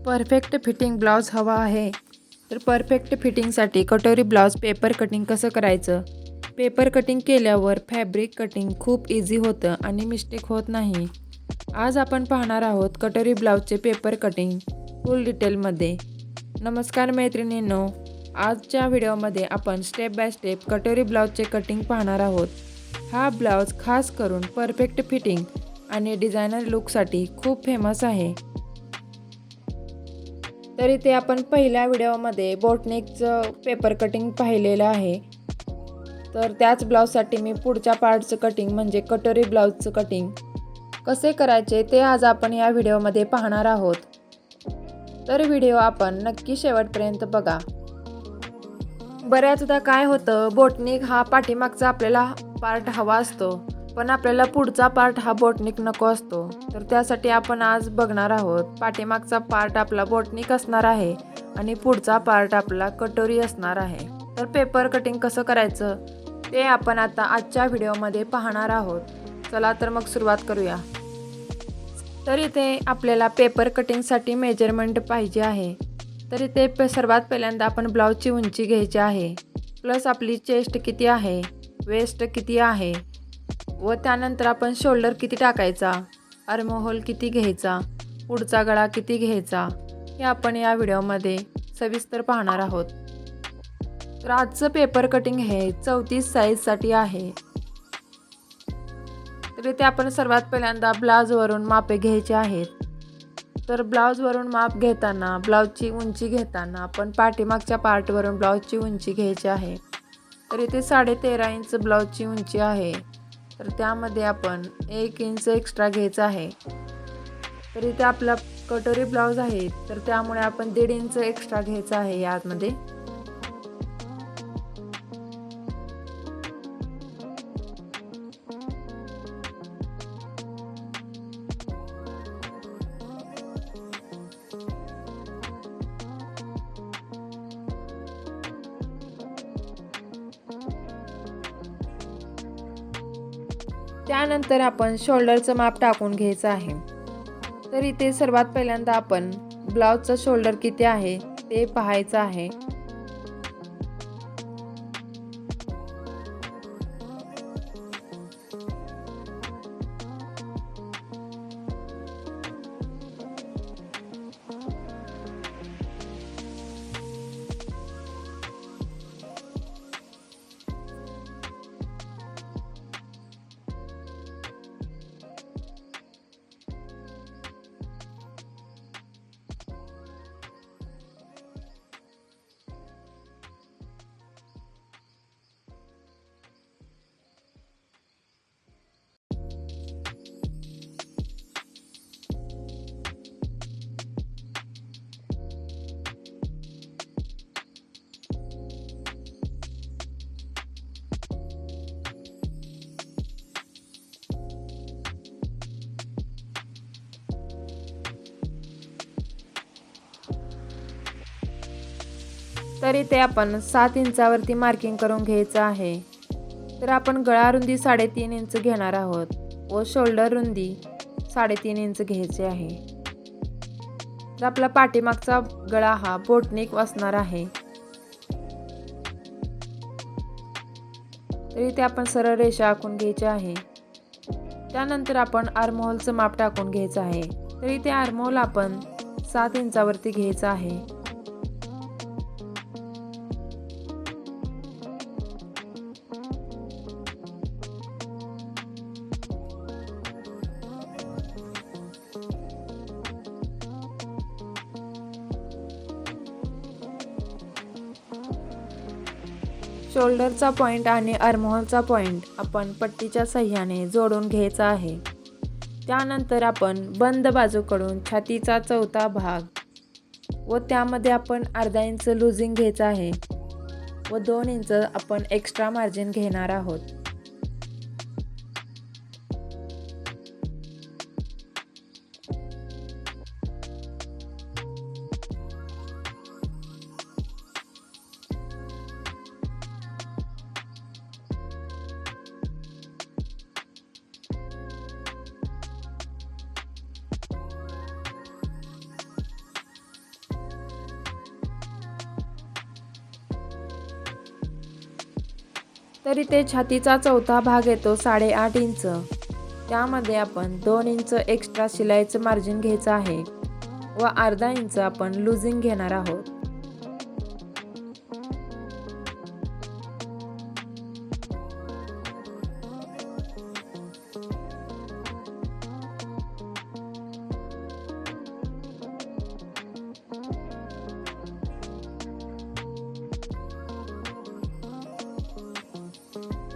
Perfect fitting blouse हवा आहे तर परफेक्ट फिटिंगसाठी कटोरी ब्लाऊज पेपर कटिंग कसं करायचं. पेपर कटिंग केल्यावर फॅब्रिक कटिंग खूप इझी होतं आणि मिस्टेक होत नाही. आज आपण पाहणार आहोत कटोरी ब्लाऊजचे पेपर कटिंग फुल डिटेलमध्ये. नमस्कार मैत्रिणींनो, आजच्या व्हिडिओमध्ये आपण स्टेप बाय स्टेप कटोरी ब्लाऊजचे कटिंग पाहणार आहोत. हा ब्लाऊज खास करून परफेक्ट फिटिंग आणि डिझायनर लुकसाठी खूप फेमस आहे. तर इथे आपण पहिल्या व्हिडिओमध्ये बोटनेकचं पेपर कटिंग पाहिलेलं आहे. तर त्याच ब्लाऊजसाठी मी पुढच्या पार्टचं कटिंग म्हणजे कटोरी ब्लाऊजचं कटिंग कसे करायचे ते आज आपण या व्हिडिओमध्ये पाहणार आहोत. तर व्हिडिओ आपण नक्की शेवटपर्यंत बघा. बऱ्याचदा काय होतं, बोटनेक हा पाठीमागचा आपल्याला पार्ट हवा असतो, पण आपल्याला पुढचा पार्ट हा बोटनेक नको असतो. तर त्यासाठी आपण आज बघणार आहोत पाठीमागचा पार्ट आपला बोटनेक असणार आहे आणि पुढचा पार्ट आपला कटोरी असणार आहे. तर पेपर कटिंग कसं करायचं ते आपण आता आजच्या व्हिडिओमध्ये पाहणार आहोत. चला तर मग सुरुवात करूया. तर इथे आपल्याला पेपर कटिंगसाठी मेजरमेंट पाहिजे आहे. तर इथे सर्वात पहिल्यांदा आपण ब्लाऊजची उंची घ्यायची आहे, प्लस आपली चेस्ट किती आहे, वेस्ट किती आहे व त्यानंतर आपण शोल्डर किती टाकायचा, आर्महोल किती घ्यायचा, पुढचा गळा किती घ्यायचा हे आपण या व्हिडिओमध्ये सविस्तर पाहणार आहोत. तर आजचं पेपर कटिंग हे 34 साईजसाठी आहे. तर इथे आपण सर्वात पहिल्यांदा ब्लाऊजवरून मापे घ्यायचे आहेत. तर ब्लाऊजवरून माप घेताना ब्लाऊजची उंची घेताना आपण पाठीमागच्या पार्टवरून ब्लाऊजची उंची घ्यायची आहे. तर इथे 13.5 इंच ब्लाऊजची उंची आहे. तर त्यामध्ये आपण 1 इंच एक्स्ट्रा घ्यायचं आहे. तर इथे आपला कटोरी ब्लाऊज आहे तर त्यामुळे आपण 1.5 इंच एक्स्ट्रा घ्यायचं आहे यामध्ये. त्यानंतर आपण शोल्डरचं माप टाकून घ्यायचं आहे. तर इथे सर्वात पहिल्यांदा आपण ब्लाऊजचं शोल्डर किती आहे ते पाहायचं आहे. तर इथे आपण 7 इंचावरती मार्किंग करून घ्यायचं आहे. तर आपण गळा रुंदी 3.5 इंच घेणार आहोत व शोल्डर रुंदी 3.5 इंच घ्यायचे आहे. तर आपला पाठीमागचा गळा हा बोटनेक असणार आहे. तर इथे आपण सरळ रेषा आखून घ्यायची आहे. त्यानंतर आपण आर्महोलचं माप टाकून घ्यायचं आहे. तर इथे आर्महोल आपण 7 इंचावरती घ्यायचं आहे. शोल्डरचा पॉईंट आणि आर्महोलचा पॉईंट आपण पट्टीच्या सहाय्याने जोडून घ्यायचा आहे. त्यानंतर आपण बंद बाजूकडून छातीचा चौथा भाग व त्यामध्ये आपण अर्धा इंच लूजिंग घ्यायचं आहे व 2 इंच आपण एक्स्ट्रा मार्जिन घेणार आहोत. तर इथे छातीचा चौथा भाग येतो 8.5 इंच. त्यामध्ये आपण 2 इंच एक्स्ट्रा शिलाईचं मार्जिन घ्यायचं आहे व अर्धा इंच आपण लुजिंग घेणार आहोत.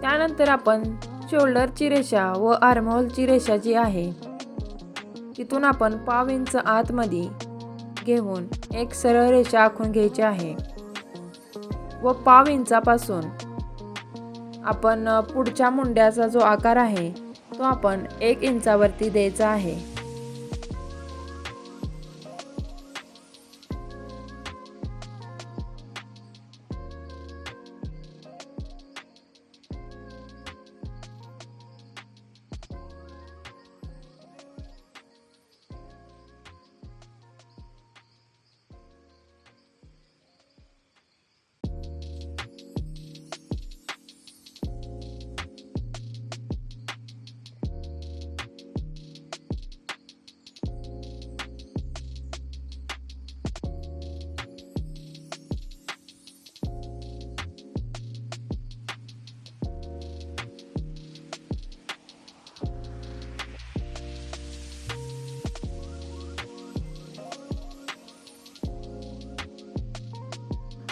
त्यानंतर आपण शोल्डरची रेषा व आर्महोलची रेषा जी आहे तिथून आपण 1/2 इंच आतमध्ये घेऊन एक सरळ रेषा आखून घ्यायची आहे व 1/2 इंचापासून आपण पुढच्या मुंड्याचा जो आकार आहे तो आपण 1 इंचावरती द्यायचा आहे.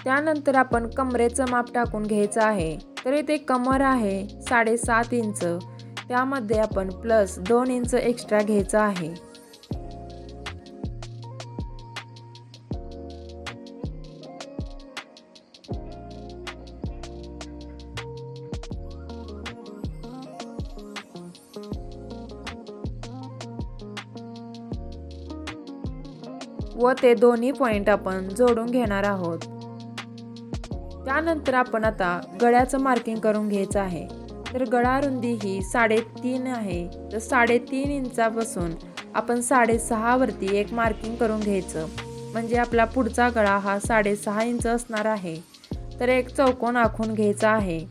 त्यानंतर आपण कमरेचं माप टाकून घ्यायचं आहे. तर इथे कमर आहे 7.5 इंच. त्यामध्ये आपण प्लस 2 इंच एक्स्ट्रा घ्यायचं आहे. व ते दोन्ही पॉइंट आपण जोडून घेणार आहोत. त्यानंतर आपण आता गळ्याचं मार्किंग करून घ्यायचं आहे. तर गळा रुंदी ही 3.5 आहे. तर 3.5 इंचापासून आपण 6.5 वरती एक मार्किंग करून घ्यायचं. म्हणजे आपला पुढचा गळा हा 6.5 इंच असणार आहे. तर एक चौकोन आखून घ्यायचा आहे.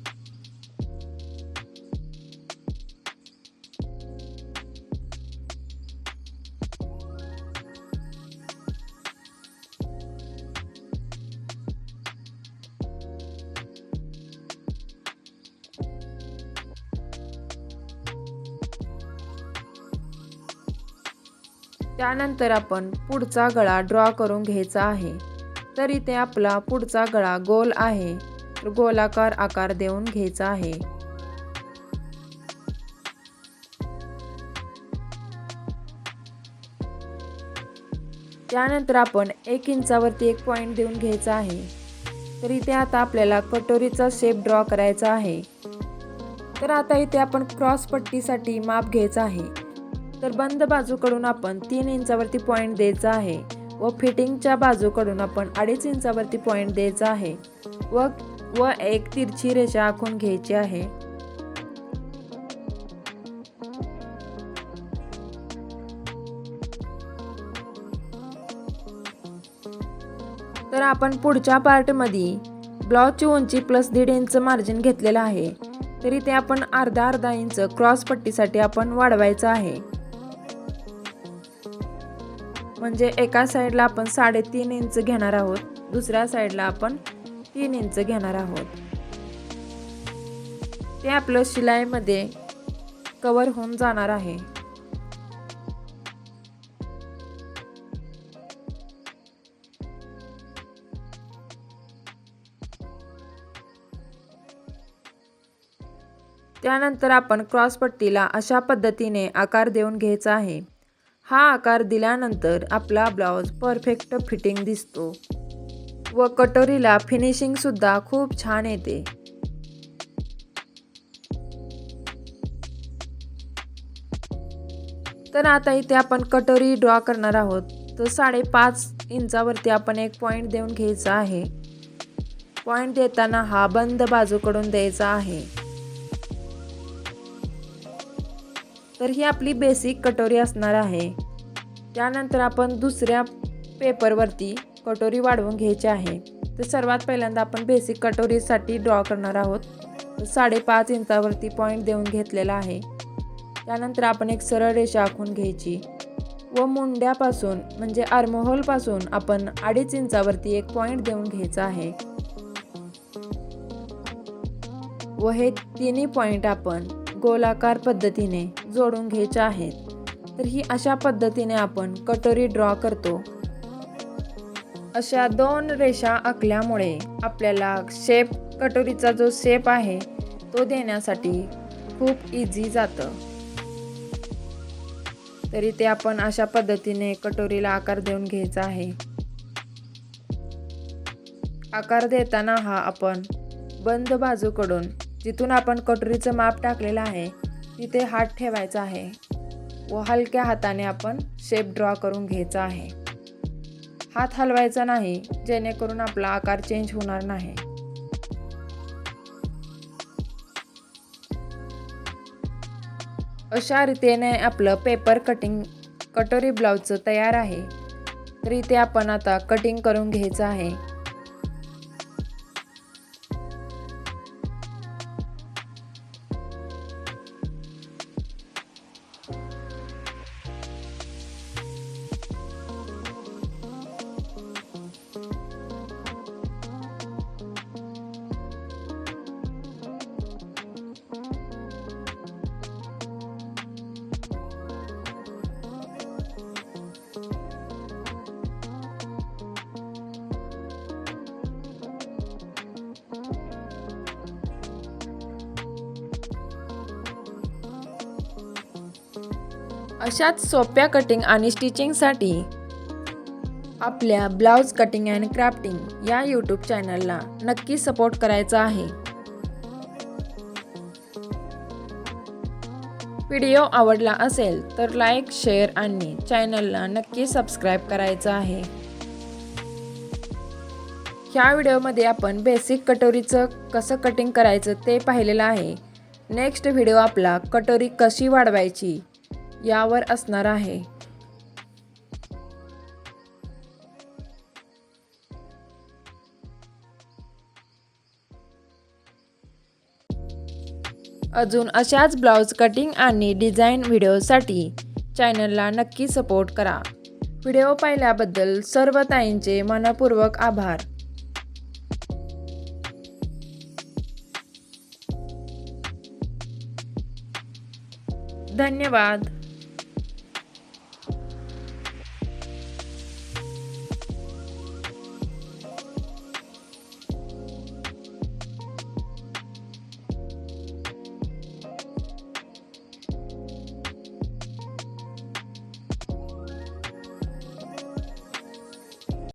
त्यानंतर आपण पुढचा गळा ड्रॉ करून घ्यायचा आहे. तर इथे आपला पुढचा गळा गोल आहे. तर गोलाकार आकार देऊन घ्यायचा आहे. त्यानंतर आपण 1 इंचावरती एक पॉइंट देऊन घ्यायचा आहे. तर इथे आता आपल्याला कटोरीचा शेप ड्रॉ करायचा आहे. तर आता इथे आपण क्रॉस पट्टीसाठी माप घ्यायचं आहे. तर बंद बाजूकडून आपण 3 इंचावरती पॉइंट द्यायचा आहे व फिटिंगच्या बाजूकडून आपण 2.5 इंचावरती पॉइंट द्यायचा आहे व एक तिरछी रेषा आखून घ्यायची आहे. तर आपण पुढच्या पार्टमध्ये ब्लाउजची उंची प्लस 1.5 इंच मार्जिन घेतलेलं आहे. तरी ते आपण अर्धा इंच क्रॉस पट्टीसाठी आपण वाढवायचं आहे. म्हणजे एका साईडला आपण 3.5 इंच घेणार आहोत, दुसऱ्या साईडला आपण 3 इंच घेणार आहोत. ते आपलं शिलाईमध्ये कव्हर होऊन जाणार आहे. त्यानंतर आपण क्रॉस पट्टीला अशा पद्धतीने आकार देऊन घ्यायचा आहे. हा आकार दिल्यानंतर आपला ब्लाउज परफेक्ट फिटिंग दिसतो व कटोरीला फिनिशिंग सुद्धा खूप छान येते. तर आता इथे आपण कटोरी ड्रॉ करणार आहोत. तर 5.5 इंचावरती आपण एक पॉइंट देऊन घ्यायचा आहे. पॉइंट देताना हा बंद बाजूकडून द्यायचा आहे. तर ही आपली बेसिक कटोरी असणार आहे. त्यानंतर आपण दुसऱ्या पेपरवरती कटोरी वाढवून घ्यायची आहे. तर सर्वात पहिल्यांदा आपण बेसिक कटोरीसाठी ड्रॉ करणार आहोत. तर 5.5 इंचावरती पॉईंट देऊन घेतलेला आहे. त्यानंतर आपण एक सरळ रेषा आखून घ्यायची व मुंड्यापासून म्हणजे आर्महोलपासून आपण 2.5 इंचावरती एक पॉईंट देऊन घ्यायचा आहे व हे तिन्ही पॉईंट आपण गोलाकार पद्धतीने जोडून घ्यायचे आहेत. तर ही अशा पद्धतीने आपण कटोरी ड्रॉ करतो. अशा 2 रेषा आखल्यामुळे आपल्याला कटोरीचा जो शेप आहे तो देण्यासाठी खूप इझी जातं. तरी ते आपण अशा पद्धतीने कटोरीला आकार देऊन घ्यायचा आहे. आकार देताना हा आपण बंद बाजूकडून जिथून आपण कटोरीचं माप टाकलेलं आहे तिथे हात ठेवायचा आहे व हलक्या हाताने आपण शेप ड्रॉ करून घ्यायचा आहे. हात हलवायचा नाही जेणेकरून आपला आकार चेंज होणार नाही. अशा रीतीने आपलं पेपर कटिंग कटोरी ब्लाउजचं तयार आहे. तर इथे आपण आता कटिंग करून घ्यायचं आहे. अशाच सोप्या कटिंग आणि स्टिचिंगसाठी आपल्या ब्लाउज कटिंग अँड क्राफ्टिंग या यूट्यूब चॅनलला नक्की सपोर्ट करायचा आहे. व्हिडिओ आवडला असेल तर लाईक, शेअर आणि चॅनलला नक्की सबस्क्राईब करायचं आहे. ह्या व्हिडिओमध्ये आपण बेसिक कटोरीचं कसं कटिंग करायचं ते पाहिलेलं आहे. नेक्स्ट व्हिडिओ आपला कटोरी कशी वाढवायची यावर असणार आहे. अजून अशाच ब्लाउज कटिंग आणि डिझाईन व्हिडिओसाठी चॅनलला नक्की सपोर्ट करा. व्हिडिओ पाहिल्याबद्दल सर्व ताईंचे मनपूर्वक आभार. धन्यवाद.